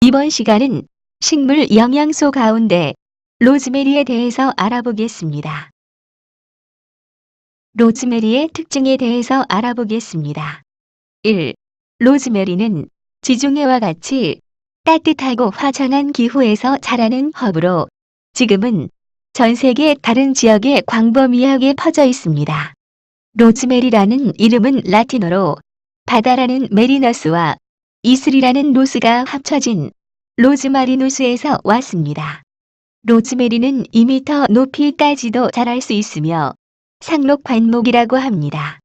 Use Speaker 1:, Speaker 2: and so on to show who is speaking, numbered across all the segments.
Speaker 1: 이번 시간은 식물 영양소 가운데 로즈메리에 대해서 알아보겠습니다. 로즈메리의 특징에 대해서 알아보겠습니다. 1. 로즈메리는 지중해와 같이 따뜻하고 화창한 기후에서 자라는 허브로 지금은 전 세계 다른 지역에 광범위하게 퍼져 있습니다. 로즈메리라는 이름은 라틴어로 바다라는 메리너스와 이슬이라는 노스가 합쳐진 로즈마리누스에서 왔습니다. 로즈메리는 2m 높이까지도 자랄 수 있으며 상록관목이라고 합니다.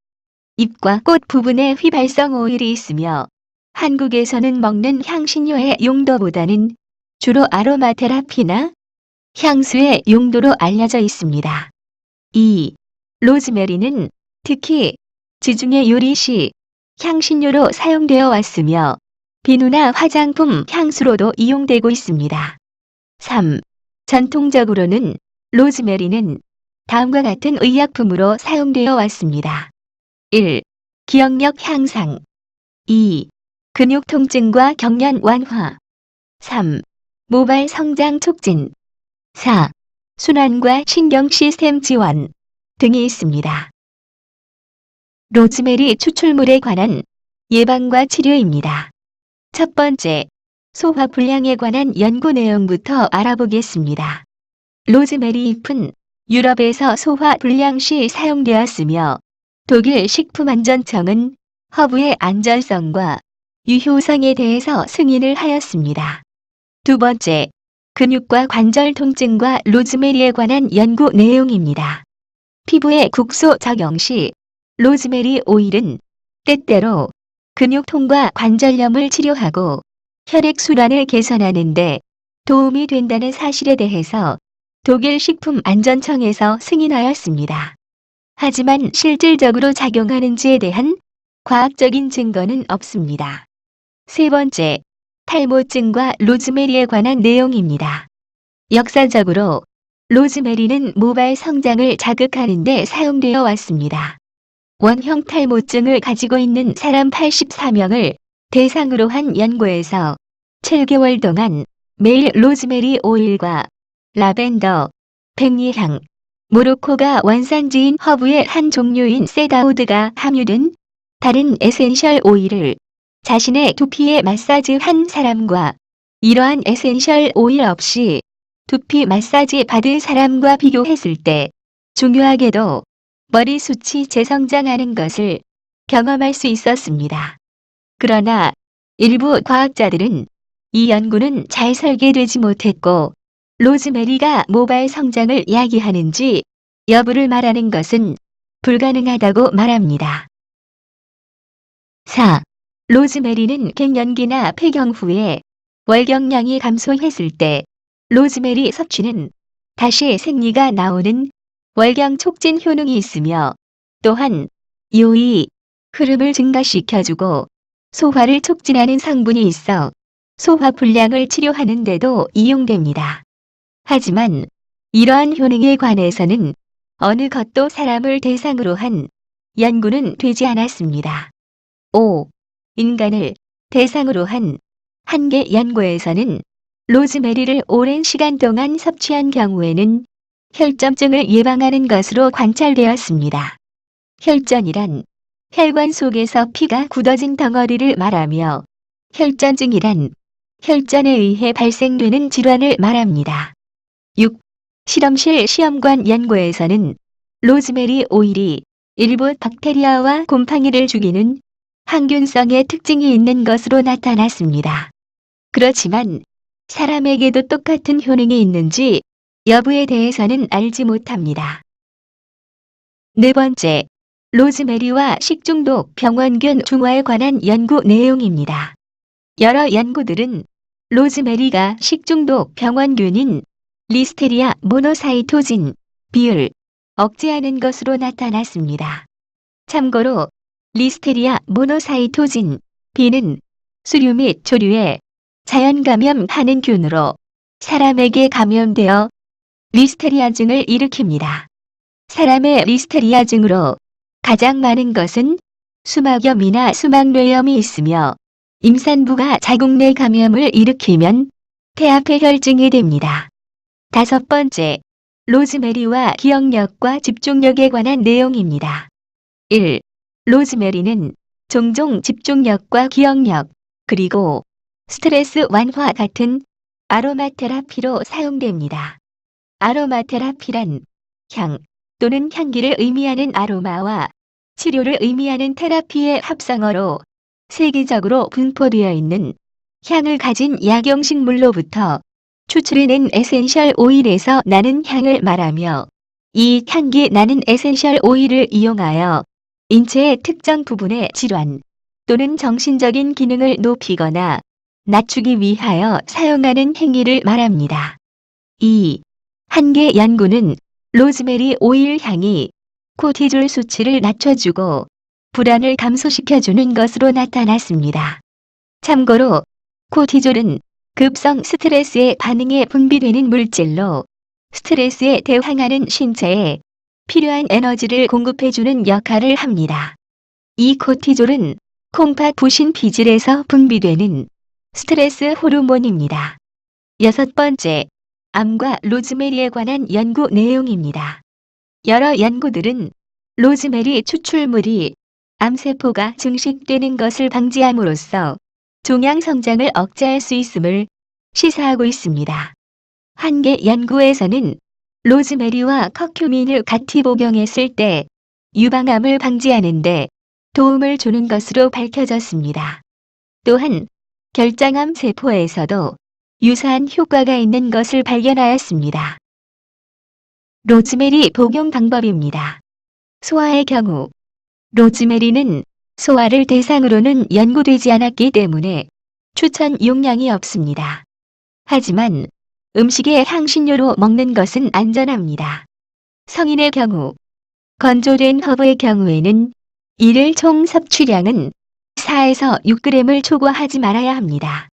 Speaker 1: 잎과 꽃 부분에 휘발성 오일이 있으며 한국에서는 먹는 향신료의 용도보다는 주로 아로마 테라피나 향수의 용도로 알려져 있습니다. 2. 로즈메리는 특히 지중해 요리 시 향신료로 사용되어 왔으며 비누나 화장품 향수로도 이용되고 있습니다. 3. 전통적으로는 로즈메리는 다음과 같은 의약품으로 사용되어 왔습니다. 1. 기억력 향상 2. 근육 통증과 경련 완화 3. 모발 성장 촉진 4. 순환과 신경 시스템 지원 등이 있습니다. 로즈메리 추출물에 관한 예방과 치료입니다. 첫 번째, 소화불량에 관한 연구 내용부터 알아보겠습니다. 로즈메리 잎은 유럽에서 소화불량 시 사용되었으며 독일 식품안전청은 허브의 안전성과 유효성에 대해서 승인을 하였습니다. 두 번째, 근육과 관절 통증과 로즈메리에 관한 연구 내용입니다. 피부에 국소 적용 시 로즈메리 오일은 때때로 근육통과 관절염을 치료하고 혈액순환을 개선하는 데 도움이 된다는 사실에 대해서 독일 식품안전청에서 승인하였습니다. 하지만 실질적으로 작용하는지에 대한 과학적인 증거는 없습니다. 세 번째, 탈모증과 로즈메리에 관한 내용입니다. 역사적으로 로즈메리는 모발 성장을 자극하는 데 사용되어 왔습니다. 원형 탈모증을 가지고 있는 사람 84명을 대상으로 한 연구에서 7개월 동안 매일 로즈메리 오일과 라벤더, 백리향, 모로코가 원산지인 허브의 한 종류인 세다우드가 함유된 다른 에센셜 오일을 자신의 두피에 마사지한 사람과 이러한 에센셜 오일 없이 두피 마사지 받은 사람과 비교했을 때 중요하게도 머리숱이 재성장하는 것을 경험할 수 있었습니다. 그러나 일부 과학자들은 이 연구는 잘 설계되지 못했고 로즈메리가 모발 성장을 야기하는지 여부를 말하는 것은 불가능하다고 말합니다. 4. 로즈메리는 갱년기나 폐경 후에 월경량이 감소했을 때 로즈메리 섭취는 다시 생리가 나오는 월경 촉진 효능이 있으며 또한 요이, 흐름을 증가시켜주고 소화를 촉진하는 성분이 있어 소화불량을 치료하는 데도 이용됩니다. 하지만 이러한 효능에 관해서는 어느 것도 사람을 대상으로 한 연구는 되지 않았습니다. 5. 인간을 대상으로 한 한 개 연구에서는 로즈메리를 오랜 시간 동안 섭취한 경우에는 혈전증을 예방하는 것으로 관찰되었습니다. 혈전이란 혈관 속에서 피가 굳어진 덩어리를 말하며 혈전증이란 혈전에 의해 발생되는 질환을 말합니다. 6. 실험실 시험관 연구에서는 로즈메리 오일이 일부 박테리아와 곰팡이를 죽이는 항균성의 특징이 있는 것으로 나타났습니다. 그렇지만 사람에게도 똑같은 효능이 있는지 여부에 대해서는 알지 못합니다. 네 번째, 로즈메리와 식중독 병원균 중화에 관한 연구 내용입니다. 여러 연구들은 로즈메리가 식중독 병원균인 리스테리아 모노사이토진 B를 억제하는 것으로 나타났습니다. 참고로 리스테리아 모노사이토진 B는 수류 및 조류에 자연 감염하는 균으로 사람에게 감염되어 리스테리아증을 일으킵니다. 사람의 리스테리아증으로 가장 많은 것은 수막염이나 수막뇌염이 있으며 임산부가 자궁 내 감염을 일으키면 폐합폐혈증이 됩니다. 5번째, 로즈메리와 기억력과 집중력에 관한 내용입니다. 1. 로즈메리는 종종 집중력과 기억력, 그리고 스트레스 완화 같은 아로마 테라피로 사용됩니다. 아로마 테라피란 향 또는 향기를 의미하는 아로마와 치료를 의미하는 테라피의 합성어로 세계적으로 분포되어 있는 향을 가진 약용식물로부터 추출해낸 에센셜 오일에서 나는 향을 말하며, 이 향기 나는 에센셜 오일을 이용하여 인체의 특정 부분의 질환 또는 정신적인 기능을 높이거나 낮추기 위하여 사용하는 행위를 말합니다. 2. 한계 연구는 로즈메리 오일 향이 코티졸 수치를 낮춰주고 불안을 감소시켜주는 것으로 나타났습니다. 참고로 코티졸은 급성 스트레스에 반응해 분비되는 물질로 스트레스에 대항하는 신체에 필요한 에너지를 공급해주는 역할을 합니다. 이 코티졸은 콩팥 부신 피질에서 분비되는 스트레스 호르몬입니다. 6번째, 암과 로즈메리에 관한 연구 내용입니다. 여러 연구들은 로즈메리 추출물이 암세포가 증식되는 것을 방지함으로써 종양 성장을 억제할 수 있음을 시사하고 있습니다. 한 개 연구에서는 로즈메리와 커큐민을 같이 복용했을 때 유방암을 방지하는 데 도움을 주는 것으로 밝혀졌습니다. 또한 결장암 세포에서도 유사한 효과가 있는 것을 발견하였습니다. 로즈메리 복용 방법입니다. 소아의 경우, 로즈메리는 소아를 대상으로는 연구되지 않았기 때문에 추천 용량이 없습니다. 하지만 음식에 향신료로 먹는 것은 안전합니다. 성인의 경우, 건조된 허브의 경우에는 일일 총 섭취량은 4에서 6g을 초과하지 말아야 합니다.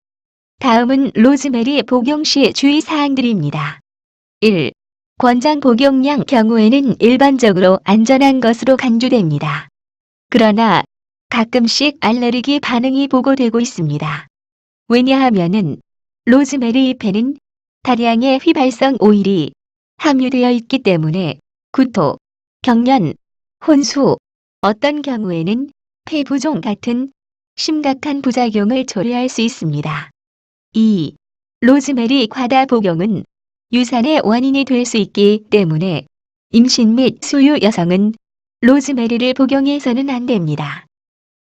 Speaker 1: 다음은 로즈메리 복용 시 주의사항들입니다. 1. 권장 복용량 경우에는 일반적으로 안전한 것으로 간주됩니다. 그러나 가끔씩 알레르기 반응이 보고되고 있습니다. 왜냐하면은 로즈메리 잎에는 다량의 휘발성 오일이 함유되어 있기 때문에 구토, 경련, 혼수, 어떤 경우에는 폐부종 같은 심각한 부작용을 초래할 수 있습니다. 2. 로즈메리 과다 복용은 유산의 원인이 될 수 있기 때문에 임신 및 수유 여성은 로즈메리를 복용해서는 안 됩니다.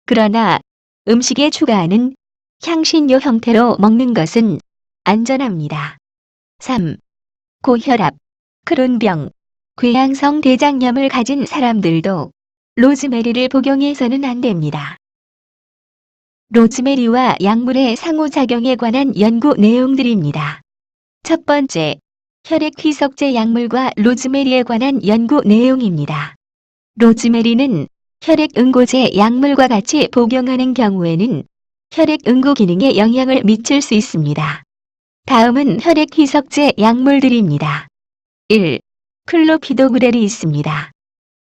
Speaker 1: 그러나 음식에 추가하는 향신료 형태로 먹는 것은 안전합니다. 3. 고혈압, 크론병, 궤양성 대장염을 가진 사람들도 로즈메리를 복용해서는 안 됩니다. 로즈메리와 약물의 상호작용에 관한 연구 내용들입니다. 첫 번째, 혈액 희석제 약물과 로즈메리에 관한 연구 내용입니다. 로즈메리는 혈액 응고제 약물과 같이 복용하는 경우에는 혈액 응고 기능에 영향을 미칠 수 있습니다. 다음은 혈액 희석제 약물들입니다. 1. 클로피도그렐이 있습니다.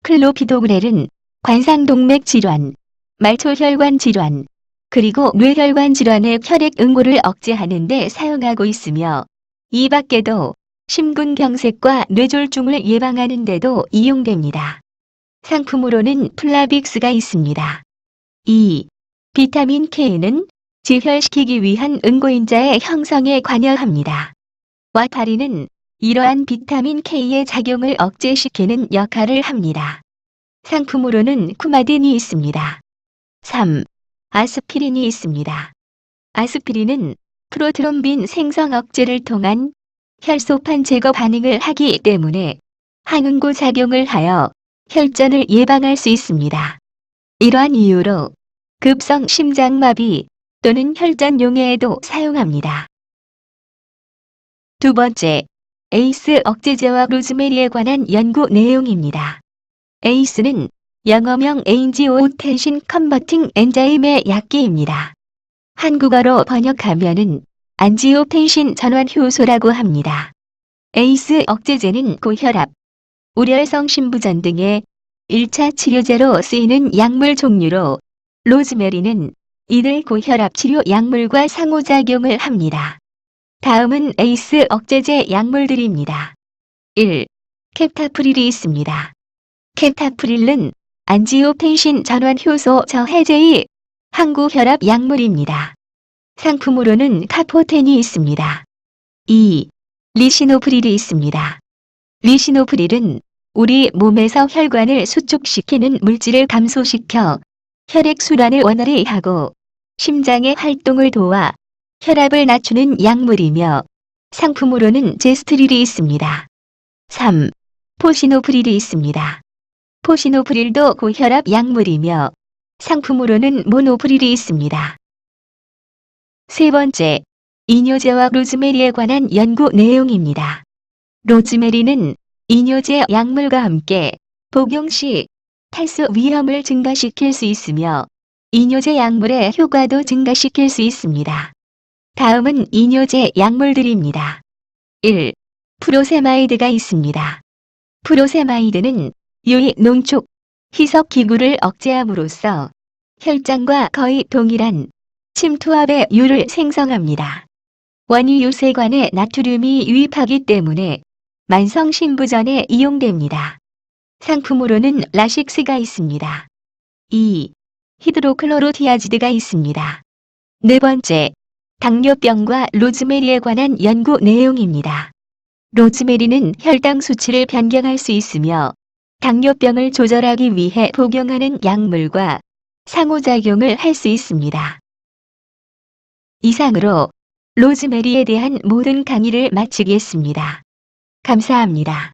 Speaker 1: 클로피도그렐은 관상동맥 질환, 말초혈관 질환, 그리고 뇌혈관 질환의 혈액 응고를 억제하는 데 사용하고 있으며, 이 밖에도 심근경색과 뇌졸중을 예방하는 데도 이용됩니다. 상품으로는 플라빅스가 있습니다. 2. 비타민 K는 지혈시키기 위한 응고인자의 형성에 관여합니다. 와파린은 이러한 비타민 K의 작용을 억제시키는 역할을 합니다. 상품으로는 쿠마딘이 있습니다. 3. 아스피린이 있습니다. 아스피린은 프로트롬빈 생성 억제를 통한 혈소판 제거 반응을 하기 때문에 항응고 작용을 하여 혈전을 예방할 수 있습니다. 이러한 이유로 급성 심장마비 또는 혈전 용해에도 사용합니다. 두 번째, 에이스 억제제와 로즈메리에 관한 연구 내용입니다. 에이스는 영어명 엔지오텐신 컨버팅 엔자임의 약기입니다. 한국어로 번역하면은 안지오텐신 전환 효소라고 합니다. 에이스 억제제는 고혈압, 우렬성 심부전 등의 1차 치료제로 쓰이는 약물 종류로, 로즈메리는 이들 고혈압 치료 약물과 상호작용을 합니다. 다음은 에이스 억제제 약물들입니다. 1. 캡타프릴이 있습니다. 캡타프릴은 안지오텐신 전환 효소 저해제의 항구 혈압 약물입니다. 상품으로는 카포텐이 있습니다. 2. 리시노프릴이 있습니다. 리시노프릴은 우리 몸에서 혈관을 수축시키는 물질을 감소시켜 혈액순환을 원활히 하고 심장의 활동을 도와 혈압을 낮추는 약물이며 상품으로는 제스트릴이 있습니다. 3. 포시노프릴이 있습니다. 포시노프릴도 고혈압 약물이며 상품으로는 모노프릴이 있습니다. 세 번째, 이뇨제와 로즈메리에 관한 연구 내용입니다. 로즈메리는 이뇨제 약물과 함께 복용 시 탈수 위험을 증가시킬 수 있으며 이뇨제 약물의 효과도 증가시킬 수 있습니다. 다음은 이뇨제 약물들입니다. 1. 프로세마이드가 있습니다. 프로세마이드는 유익 농축, 희석 기구를 억제함으로써 혈장과 거의 동일한 침투압의 율을 생성합니다. 원유유세관에 나트륨이 유입하기 때문에 만성 신부전에 이용됩니다. 상품으로는 라식스가 있습니다. 2. 히드로클로로티아지드가 있습니다. 네 번째, 당뇨병과 로즈메리에 관한 연구 내용입니다. 로즈메리는 혈당 수치를 변경할 수 있으며 당뇨병을 조절하기 위해 복용하는 약물과 상호작용을 할 수 있습니다. 이상으로 로즈메리에 대한 모든 강의를 마치겠습니다. 감사합니다.